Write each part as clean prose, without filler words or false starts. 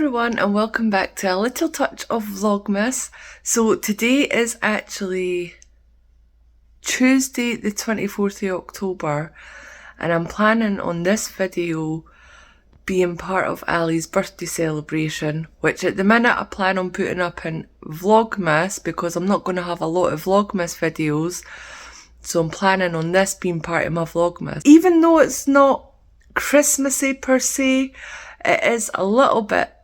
everyone and welcome back to a little touch of Vlogmas. So today is actually Tuesday the 24th of October and I'm planning on this video being part of Ali's birthday celebration, which at the minute I plan on putting up in Vlogmas because I'm not going to have a lot of Vlogmas videos. So I'm planning on this being part of my Vlogmas. Even though it's not Christmassy per se, it is a little bit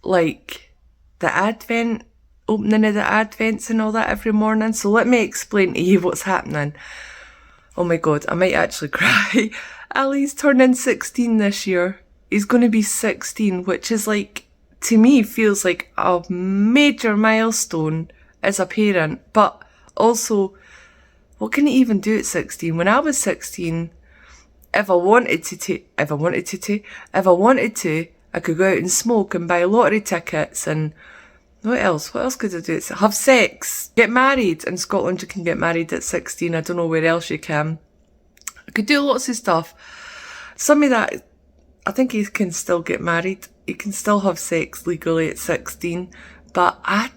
like the Advent, opening of the Advents and all that every morning. So let me explain to you what's happening. Oh my god, I might actually cry. Ali's turning 16 this year. He's going to be 16, which is like, to me, feels like a major milestone as a parent. But also, what can you even do at 16? When I was 16, if I wanted to, I could go out and smoke and buy lottery tickets and what else? What else could I do? Have sex, get married. In Scotland you can get married at 16. I don't know where else you can. I could do lots of stuff. Some of that, I think you can still get married. You can still have sex legally at 16. But I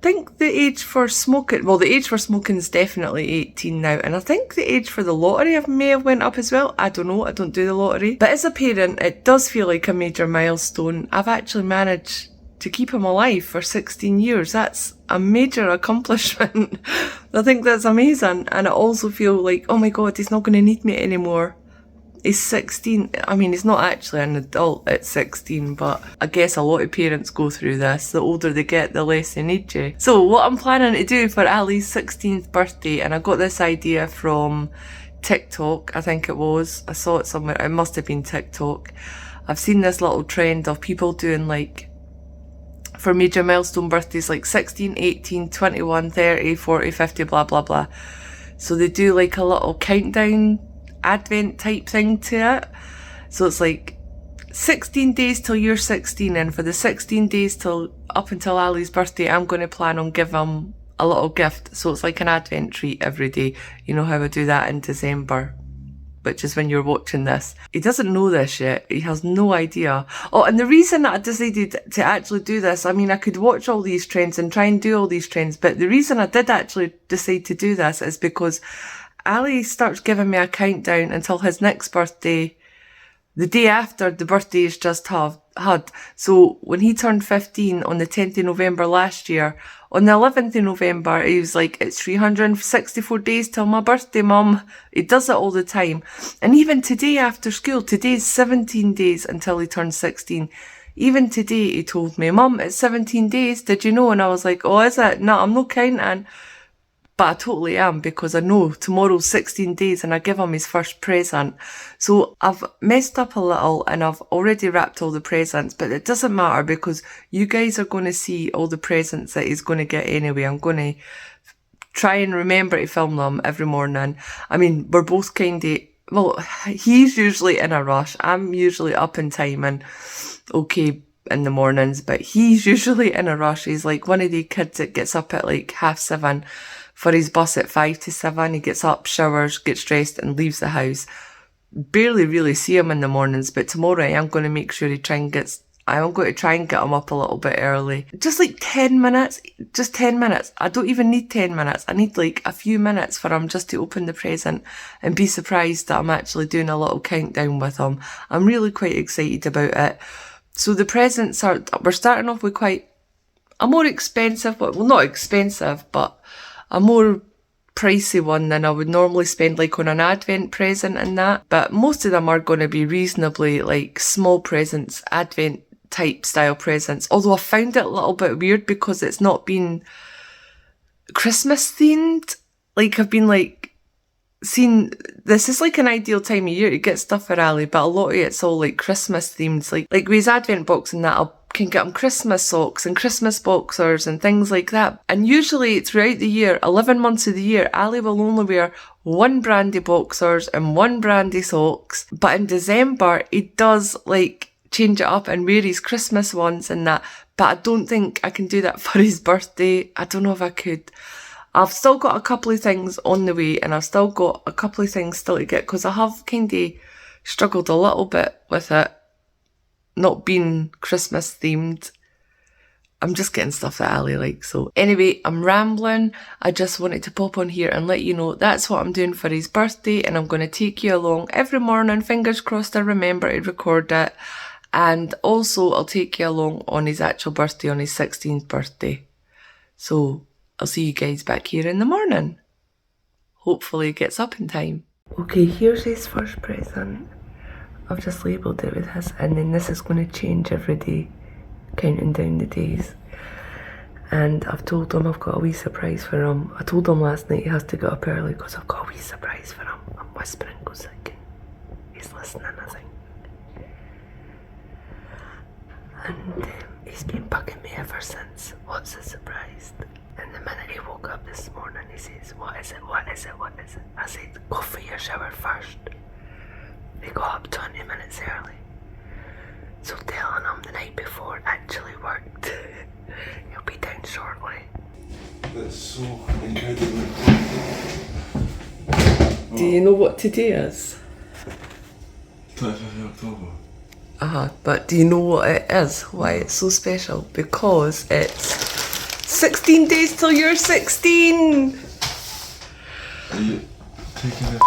think the age for smoking, well, the age for smoking is definitely 18 now, and I think the age for the lottery may have went up as well. I don't know, I don't do the lottery. But as a parent, it does feel like a major milestone. I've actually managed to keep him alive for 16 years. That's a major accomplishment. I think that's amazing. And I also feel like, oh my god, he's not going to need me anymore. He's 16. I mean, he's not actually an adult at 16, but I guess a lot of parents go through this. The older they get, the less they need you. So what I'm planning to do for Ali's 16th birthday, and I got this idea from TikTok, I think it was. I saw it somewhere. It must have been TikTok. I've seen this little trend of people doing like, for major milestone birthdays, like 16, 18, 21, 30, 40, 50, blah, blah, blah. So they do like a little countdown Advent type thing to it. So it's like 16 days till you're 16, and for the 16 days till up until Ali's birthday, I'm going to plan on giving him a little gift. So it's like an Advent treat every day. You know how I do that in December, which is when you're watching this. He doesn't know this yet. He has no idea. Oh, and the reason that I decided to actually do this, I mean, I could watch all these trends and try and do all these trends, but the reason I did actually decide to do this is because Ali starts giving me a countdown until his next birthday, the day after the birthday is just had. So when he turned 15 on the 10th of November last year, on the 11th of November, he was like, it's 364 days till my birthday, Mum. He does it all the time. And even today after school, today's 17 days until he turns 16. Even today he told me, Mum, it's 17 days, did you know? And I was like, oh, is it? No, I'm not counting. But I totally am, because I know tomorrow's 16 days and I give him his first present. So I've messed up a little and I've already wrapped all the presents, but it doesn't matter because you guys are going to see all the presents that he's going to get anyway. I'm going to try and remember to film them every morning. I mean, we're both kind of, well, he's usually in a rush. I'm usually up in time and okay in the mornings, but he's usually in a rush. He's like one of the kids that gets up at like 7:30. For his bus at 5 to 7, he gets up, showers, gets dressed and leaves the house. Barely really see him in the mornings, but tomorrow I am going to make sure I'm going to try and get him up a little bit early. Just like 10 minutes, just 10 minutes. I don't even need 10 minutes. I need like a few minutes for him just to open the present and be surprised that I'm actually doing a little countdown with him. I'm really quite excited about it. So the presents we're starting off with quite a more expensive, well not expensive, but a more pricey one than I would normally spend like on an Advent present and that. But most of them are going to be reasonably like small presents, Advent type style presents. Although I found it a little bit weird because it's not been Christmas themed. Like I've been like seeing, this is like an ideal time of year to get stuff for Ali, but a lot of it's all like Christmas themed. Like with his Advent box and that, I can get him Christmas socks and Christmas boxers and things like that. And usually throughout the year, 11 months of the year, Ali will only wear one brand of boxers and one brand of socks. But in December, he does like change it up and wear his Christmas ones and that. But I don't think I can do that for his birthday. I don't know if I could. I've still got a couple of things on the way and I've still got a couple of things still to get because I have kind of struggled a little bit with it. not being Christmas themed. I'm just getting stuff that Ali likes. So anyway, I'm rambling. I just wanted to pop on here and let you know that's what I'm doing for his birthday, and I'm going to take you along every morning. Fingers crossed I remember to record it. And also I'll take you along on his actual birthday, on his 16th birthday. So I'll see you guys back here in the morning. Hopefully he gets up in time. Okay, here's his first present. I've just labelled it with his, and then this is going to change every day, counting down the days. And I've told him I've got a wee surprise for him. I told him last night he has to get up early because I've got a wee surprise for him. I'm whispering because he's listening, I think. And he's been bugging me ever since. What's the surprise? And the minute he woke up this morning, he says, what is it, what is it, what is it? I said, go for your shower first. He got up 20 minutes early. So telling him the night before actually worked. He'll be down shortly. That's so incredible. Do you know what today is? 25th of October. But do you know what it is? Why it's so special? Because it's 16 days till you're 16! Are you taking the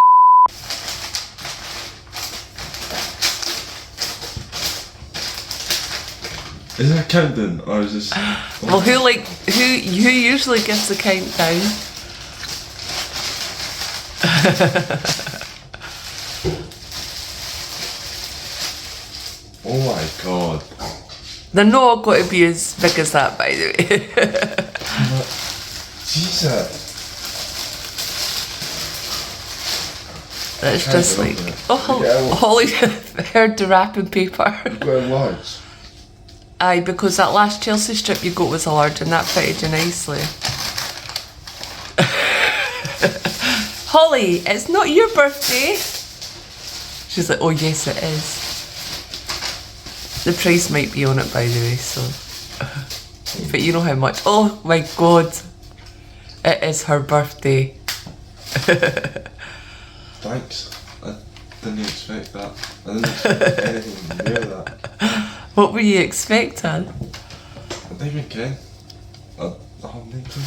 Is that countdown or is this? Well, who usually gives the countdown? Oh my god. They're not going to be as big as that, by the way. Jesus. It's just like, Holly heard the wrapping paper. You've got a large. Aye, because that last Chelsea strip you got was a large and that fitted you nicely. Holly, it's not your birthday. She's like, oh yes it is. The price might be on it, by the way, so. But you know how much. Oh my god. It is her birthday. Thanks. I didn't expect that. I didn't expect anything near that. What were you expecting? I don't even care. I have no clue.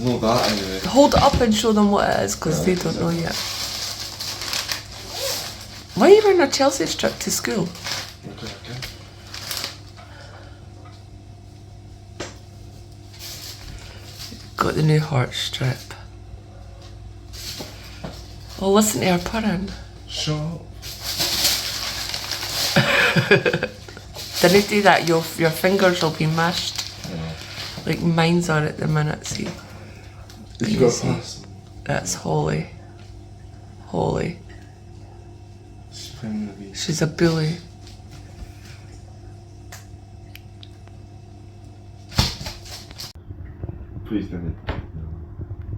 Know that anyway. Hold it up and show them what it is, because they don't know yet. Why are you wearing a Chelsea strip to school? Okay. Got the new heart strip. Oh, listen to her purring. Shut up. Didn't do that, your fingers will be mashed. Yeah. Like mine's are at the minute, see. You got past. That's Holly. Holly. She's playing with the beast. She's a bully. Please don't.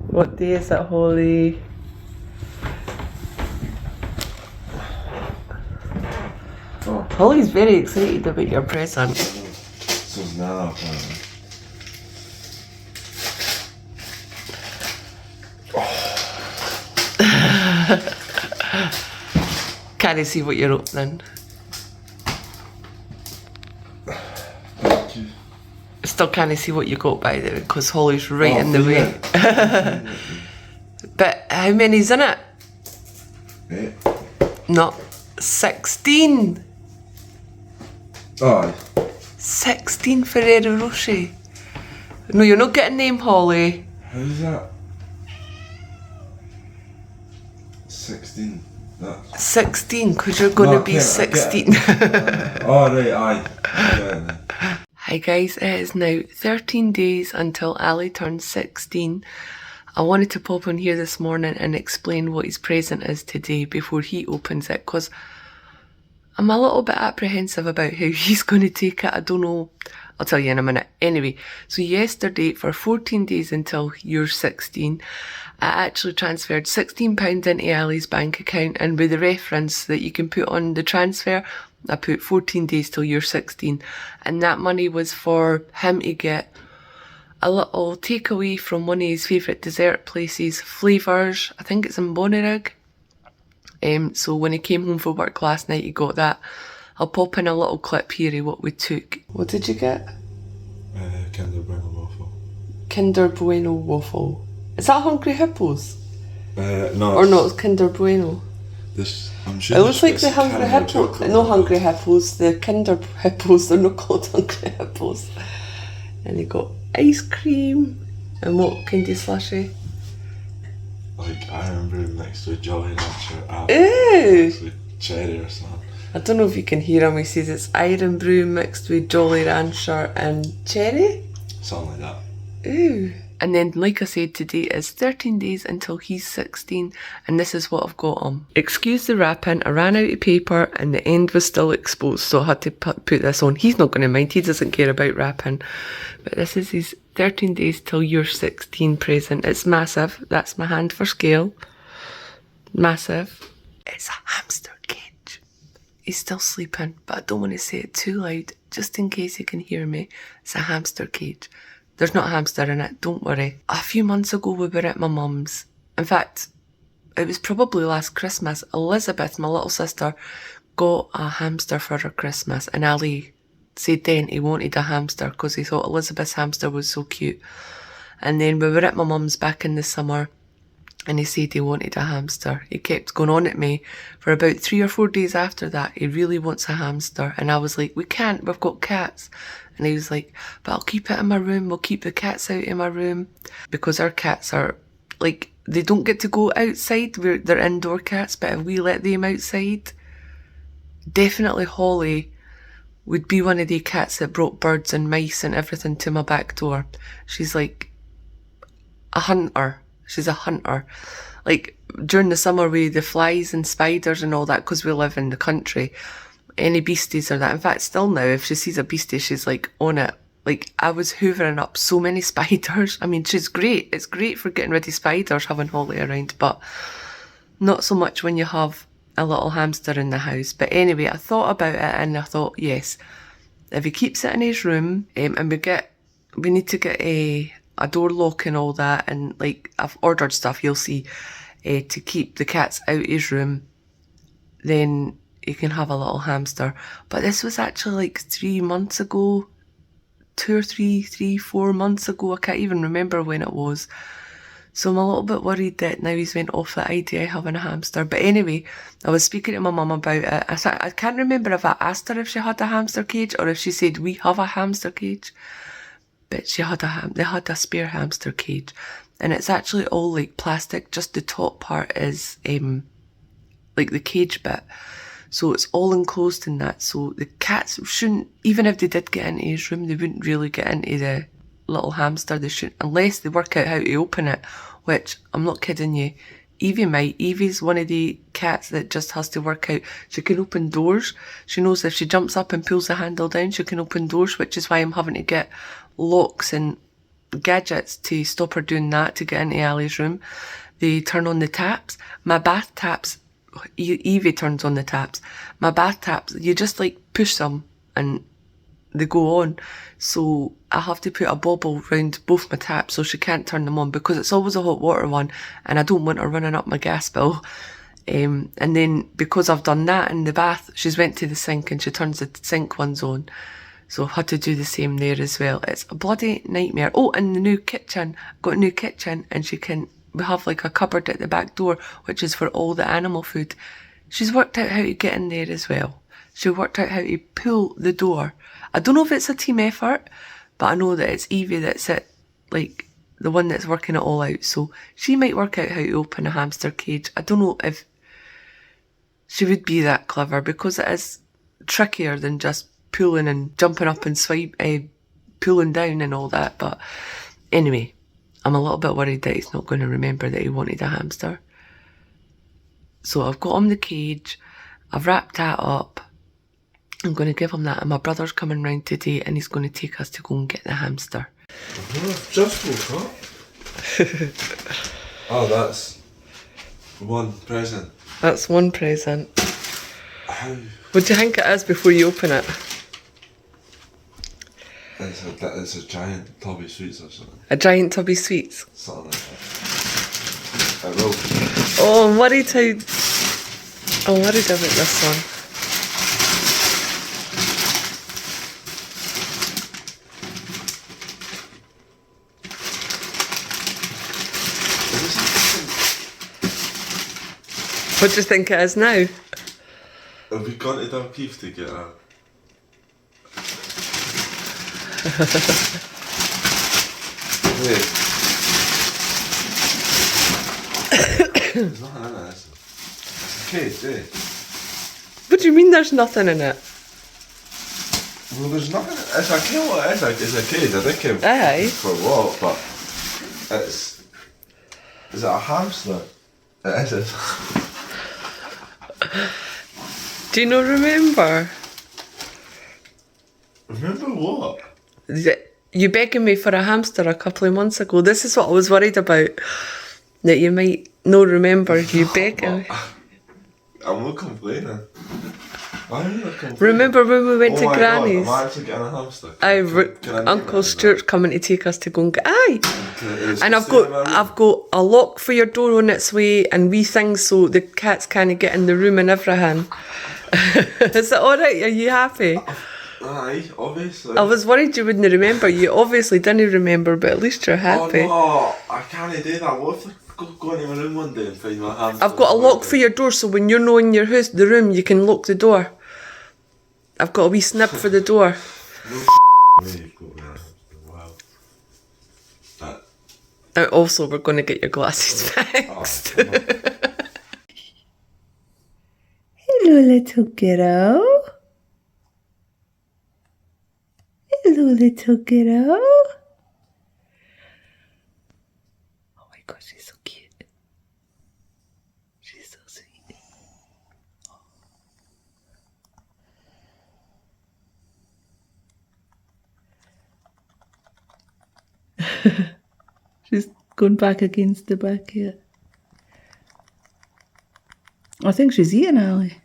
What day is it, Holly? Oh. Holly's very excited about your present. So's Nana apparently. Can't I see what you're opening? Thank you. Still can't see what you got, by the way, because Holly's right in the way. But how many's in it? 8. No, 16. Aye. 16 Ferrero Rocher. No, you're not getting name, Holly. How's that? 16. That's 16, because you're going to be 16. Oh, right, aye. Yeah. Hi guys, it is now 13 days until Ali turns 16. I wanted to pop on here this morning and explain what his present is today before he opens it, because I'm a little bit apprehensive about how he's going to take it. I don't know. I'll tell you in a minute. Anyway, so yesterday, for 14 days until you're 16, I actually transferred £16 into Ali's bank account, and with the reference that you can put on the transfer, I put 14 days till you're 16, and that money was for him to get a little takeaway from one of his favourite dessert places, Flavours. I think it's in Bonnyrigg. So when he came home from work last night, he got that. I'll pop in a little clip here of what we took. What did you get? Kinder Bueno waffle. Kinder Bueno waffle. Is that Hungry Hippos? No. Or not, Kinder Bueno. I'm sure it looks like the it's Hungry Hippos. No Hungry Hippos, the Kinder Hippos, they're not called Hungry Hippos. And they got ice cream. And what kind of slushy? Like Iron Brew mixed with Jolly Rancher apple. Ew! Mixed with cherry or something. I don't know if you can hear him, he says it's Iron Brew mixed with Jolly Rancher and cherry. Something like that. Ooh. And then, like I said, today is 13 days until he's 16, and this is what I've got him. Excuse the wrapping, I ran out of paper and the end was still exposed, so I had to put this on. He's not going to mind, he doesn't care about wrapping. But this is his 13 days till you're 16 present. It's massive. That's my hand for scale. Massive. It's a hamster cage. He's still sleeping, but I don't want to say it too loud, just in case he can hear me. It's a hamster cage. There's not a hamster in it, don't worry. A few months ago we were at my mum's. In fact, it was probably last Christmas. Elizabeth, my little sister, got a hamster for her Christmas, and Ali said then he wanted a hamster because he thought Elizabeth's hamster was so cute. And then we were at my mum's back in the summer and he said he wanted a hamster. He kept going on at me for about 3 or 4 days after that. He really wants a hamster. And I was like, we can't, we've got cats. And he was like, but I'll keep it in my room. We'll keep the cats out in my room. Because our cats are, like, they don't get to go outside. They're indoor cats, but if we let them outside, definitely Holly would be one of the cats that brought birds and mice and everything to my back door. She's like a hunter. She's a hunter. Like during the summer with the flies and spiders and all that, because we live in the country, any beasties or that. In fact, still now, if she sees a beastie, she's like on it. Like I was hoovering up so many spiders. I mean, she's great. It's great for getting rid of spiders, having Holly around, but not so much when you have a little hamster in the house. But anyway, I thought about it and I thought, yes, if he keeps it in his room, and we need to get a door lock and all that, and like I've ordered stuff, you'll see, to keep the cats out his room, then you can have a little hamster. But this was actually like 3 months ago, 2 or 3, 4 months ago, I can't even remember when it was. So I'm a little bit worried that now he's went off the idea of having a hamster. But anyway, I was speaking to my mum about it. I can't remember if I asked her if she had a hamster cage or if she said we have a hamster cage. But they had a spare hamster cage. And it's actually all like plastic. Just the top part is like the cage bit. So it's all enclosed in that. So the cats shouldn't, even if they did get into his room, they wouldn't really get into the little hamster. They shouldn't, unless they work out how to open it, which I'm not kidding you. Evie might. Evie's one of the cats that just has to work out. She can open doors. She knows if she jumps up and pulls the handle down, she can open doors, which is why I'm having to get locks and gadgets to stop her doing that to get into Ali's room. They turn on the taps. My bath taps, Evie turns on the taps. My bath taps, you just like push them and they go on. So I have to put a bobble round both my taps so she can't turn them on, because it's always a hot water one and I don't want her running up my gas bill. And then because I've done that in the bath, she's went to the sink and she turns the sink ones on. So I've had to do the same there as well. It's a bloody nightmare. Oh, and the new kitchen. Got a new kitchen and we have like a cupboard at the back door, which is for all the animal food. She's worked out how to get in there as well. She worked out how to pull the door. I don't know if it's a team effort, but I know that it's Evie that's like the one that's working it all out. So she might work out how to open a hamster cage. I don't know if she would be that clever, because it is trickier than just pulling and jumping up and pulling down and all that. But anyway, I'm a little bit worried that he's not going to remember that he wanted a hamster. So I've got him the cage. I've wrapped that up. I'm going to give him that, and my brother's coming round today and he's going to take us to go and get the hamster. I've just woke up. Oh, that's one present. That's one present. How? What do you think it is before you open it? It's a giant tubby sweets or something. A giant tubby sweets? Something like that. I will. Oh, I'm worried about this one. What do you think it is now? Have we gone to Dunkeef to get a... Wait. There's nothing in it, is there? It's a cage, eh? What do you mean there's nothing in it? Well, there's nothing. It's a cage. It's a cage. I think it Aye. for what, but it's. Is it a hamster? It is. Do you not remember? Remember what? You begging me for a hamster a couple of months ago. This is what I was worried about. That you might not remember you begging me. I'm not complaining. I'm not complaining. Remember when we went to my Granny's? God, am I actually getting a hamster? Can I Uncle name Stuart's coming to take us to go and get. Aye. it? And I've got a lock for your door on its way and wee things so the cats can't get in the room and everything. Is it alright? Are you happy? Aye, obviously. I was worried you wouldn't remember. You obviously didn't remember, but at least you're happy. Oh no, I can't do that. What if I go into my room one day and find my hamster? I've got a lock for your door so when you're not in your house, the room, you can lock the door. I've got a wee snip for the door. Wow. That. And also, we're going to get your glasses fixed. Oh, Hello, little girl. Hello, little girl. Oh my gosh, she's so cute. She's so sweet. She's going back against the back here. I think she's eating Ali.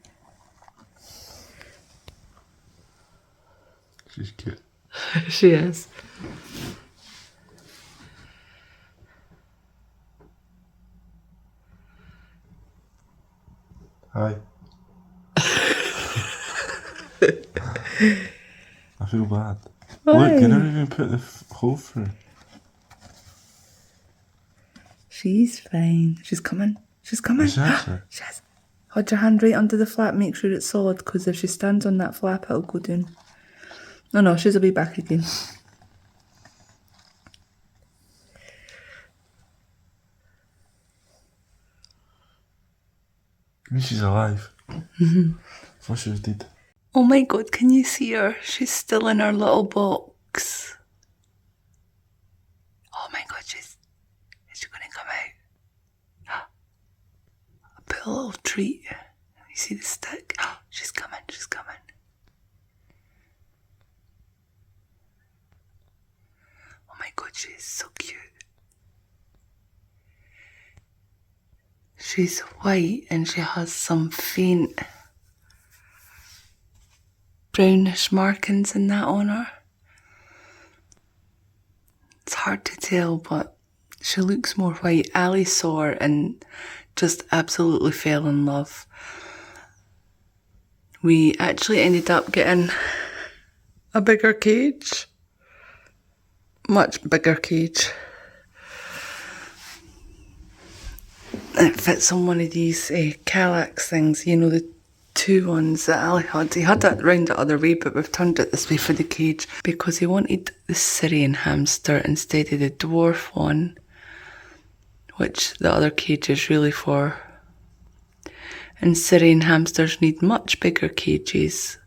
She's cute. She is. Hi. I feel bad. Why? Look, you never even put the hole through. She's fine. She's coming. She's coming. Is that it? She is. Hold your hand right under the flap. Make sure it's solid, because if she stands on that flap, it'll go down. No, she's a wee back again. She's alive. I thought she was dead. Oh my God, can you see her? She's still in her little box. Oh my God, is she going to come out? I put a little treat. You see the stick? She's coming, she's coming. Oh my God, she's so cute. She's white and she has some faint brownish markings in that on her. It's hard to tell, but she looks more white. Ali saw her and just absolutely fell in love. We actually ended up getting a bigger cage. Much bigger cage. It fits on one of these Kallax things, you know, the two ones that Ali had. He had that round the other way, but we've turned it this way for the cage because he wanted the Syrian hamster instead of the dwarf one, which the other cage is really for. And Syrian hamsters need much bigger cages.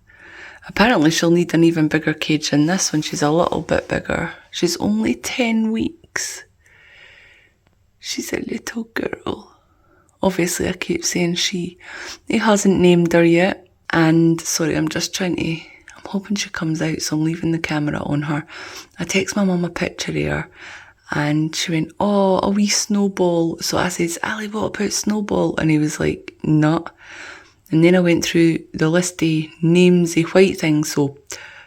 Apparently she'll need an even bigger cage than this one. She's a little bit bigger. She's only 10 weeks. She's a little girl. Obviously, I keep saying she. He hasn't named her yet. And, sorry, I'm hoping she comes out, so I'm leaving the camera on her. I text my mum a picture of her, and she went, oh, a wee snowball. So I says, Ali, what about Snowball? And he was like, nah. And then I went through the list of names of white things. So,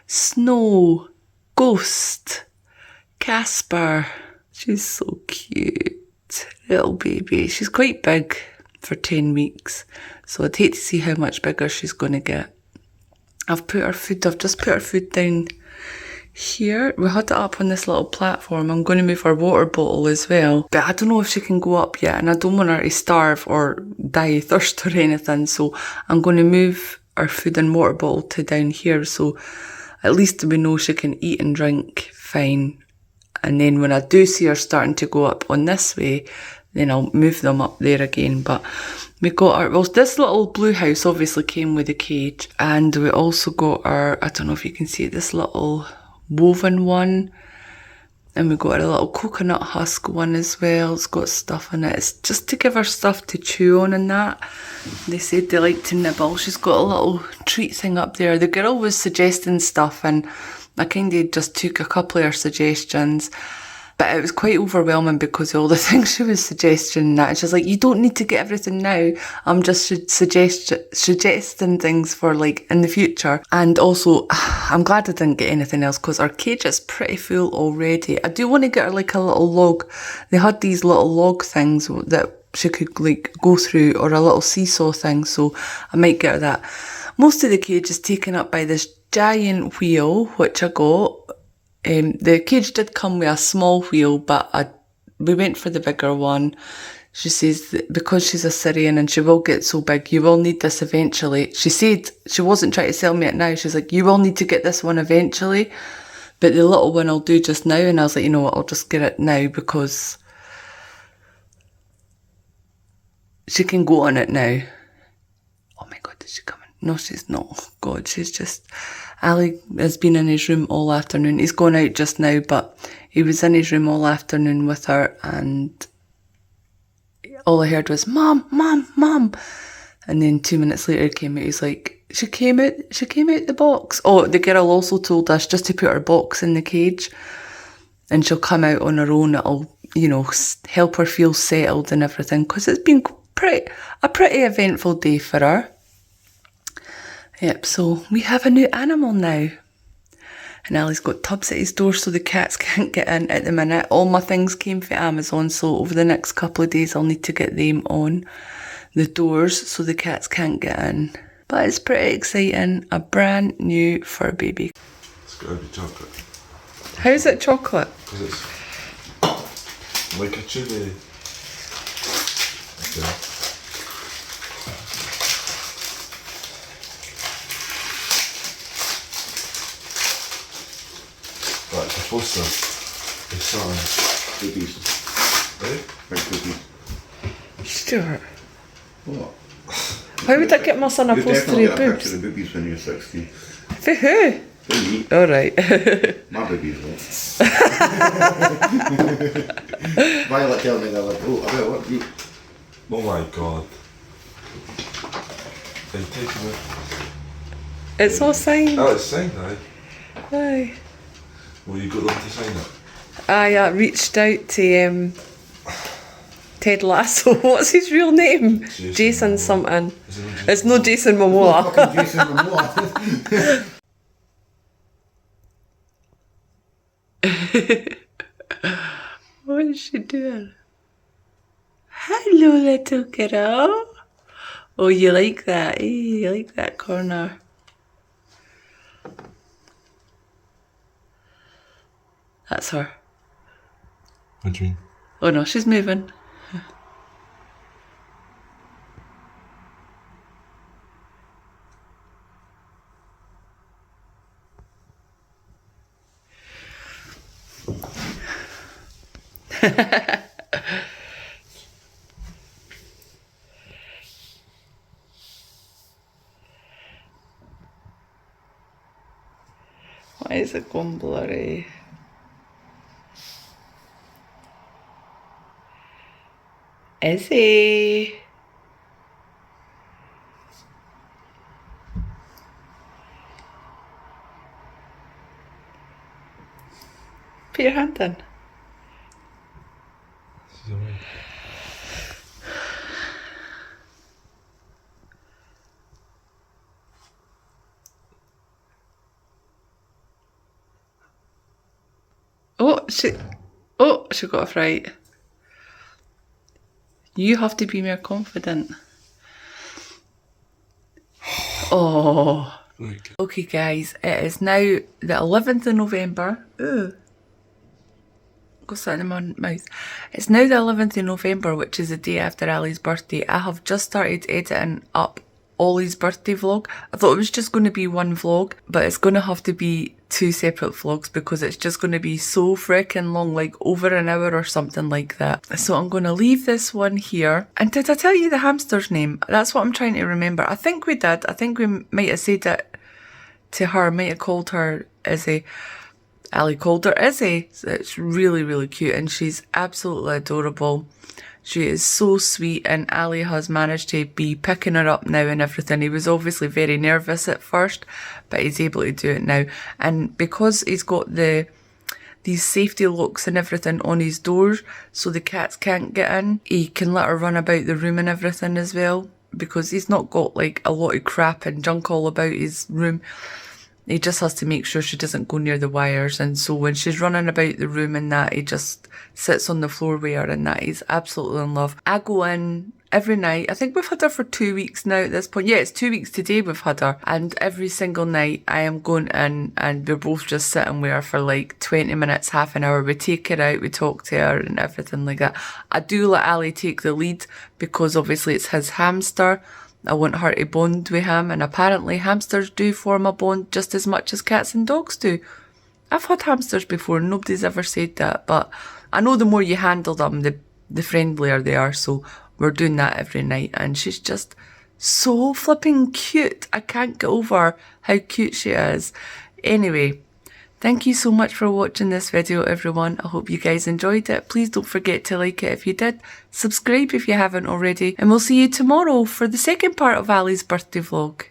Snow, Ghost, Casper. She's so cute. Little baby. She's quite big for 10 weeks. So I'd hate to see how much bigger she's going to get. I've just put her food down here. We had it up on this little platform. I'm going to move our water bottle as well. But I don't know if she can go up yet, and I don't want her to starve or die of thirst or anything. So I'm going to move our food and water bottle to down here. So at least we know she can eat and drink fine. And then when I do see her starting to go up on this way, then I'll move them up there again. But we got our, well, this little blue house obviously came with a cage. And we also got our, I don't know if you can see it, this little woven one. And we got a little coconut husk one as well. It's got stuff in it. It's just to give her stuff to chew on and that. They said they like to nibble. She's got a little treat thing up there. The girl was suggesting stuff and I kind of just took a couple of her suggestions. But it was quite overwhelming because of all the things she was suggesting and that. And she's like, you don't need to get everything now. I'm just suggesting things for like in the future. And also, I'm glad I didn't get anything else because our cage is pretty full already. I do want to get her like a little log. They had these little log things that she could like go through, or a little seesaw thing. So I might get her that. Most of the cage is taken up by this giant wheel, which I got. The cage did come with a small wheel, but we went for the bigger one. She says that because she's a Syrian and she will get so big, you will need this eventually. She said she wasn't trying to sell me it now. She's like, you will need to get this one eventually, but the little one I'll do just now. And I was like, you know what, I'll just get it now because she can go on it now. Oh my God, is she coming? No, she's not. Oh God, she's just... Ali has been in his room all afternoon. He's gone out just now, but he was in his room all afternoon with her and all I heard was, Mom, Mom, Mom. And then 2 minutes later he came out, he's like, she came out the box. Oh, the girl also told us just to put her box in the cage and she'll come out on her own. It'll, you know, help her feel settled and everything because it's been a pretty eventful day for her. Yep, so we have a new animal now. And Ali's got tubs at his door so the cats can't get in at the minute. All my things came from Amazon, so over the next couple of days I'll need to get them on the doors so the cats can't get in. But it's pretty exciting. A brand new fur baby. It's gotta be chocolate. How's it chocolate? Because it's like a chewy. Okay. Right, it's supposed to be something. Boobies. Ready? Big boobies. Stuart. What? Why would I get my son a poster of You definitely get a boobs? picture of boobies when you're 16. For who? For me. Alright. My boobies won't. Violet tell me they're like, oh, I better what you. Oh my God. Are you taking it? It's all signed. Oh, it's signed, aye. Aye. Well, you got them to sign it. I reached out to Ted Lasso. What's his real name? Jason Momoa. something. Is it not It's no Jason Momoa. Fucking Jason Momoa. What is she doing? Hello, little girl. Oh, you like that, eh? You like that corner. That's her. What do you mean? Oh no, she's moving. Why is it going blurry? Izzy. Put your hand in. She's awake. She got a fright. You have to be more confident. Oh, Okay. Okay guys, it is now the 11th of November. Ooh. Go sit in my mouth. It's now the 11th of November, which is the day after Ali's birthday. I have just started editing up Ollie's birthday vlog. I thought it was just going to be one vlog, but it's going to have to be 2 separate vlogs because it's just going to be so freaking long, like over an hour or something like that. So I'm going to leave this one here. And did I tell you the hamster's name? That's what I'm trying to remember. I think we did. I think we might have said it to her, might have called her Izzy. Ali called her Izzy. So it's really, really cute and she's absolutely adorable. She is so sweet and Ali has managed to be picking her up now and everything. He was obviously very nervous at first, but he's able to do it now. And because he's got these safety locks and everything on his doors so the cats can't get in, he can let her run about the room and everything as well, because he's not got like a lot of crap and junk all about his room. He just has to make sure she doesn't go near the wires, and so when she's running about the room and that, he just sits on the floor with her and that. He's absolutely in love. I go in every night. I think we've had her for 2 weeks now at this point. Yeah, it's 2 weeks today we've had her. And every single night I am going in and we're both just sitting with her for like 20 minutes, half an hour. We take her out, we talk to her and everything like that. I do let Ali take the lead because obviously it's his hamster. I want her to bond with him, and apparently hamsters do form a bond just as much as cats and dogs do. I've had hamsters before, nobody's ever said that, but I know the more you handle them, the friendlier they are, so we're doing that every night, and she's just so flipping cute. I can't get over how cute she is. Anyway, thank you so much for watching this video, everyone. I hope you guys enjoyed it. Please don't forget to like it if you did. Subscribe if you haven't already. And we'll see you tomorrow for the second part of Ali's birthday vlog.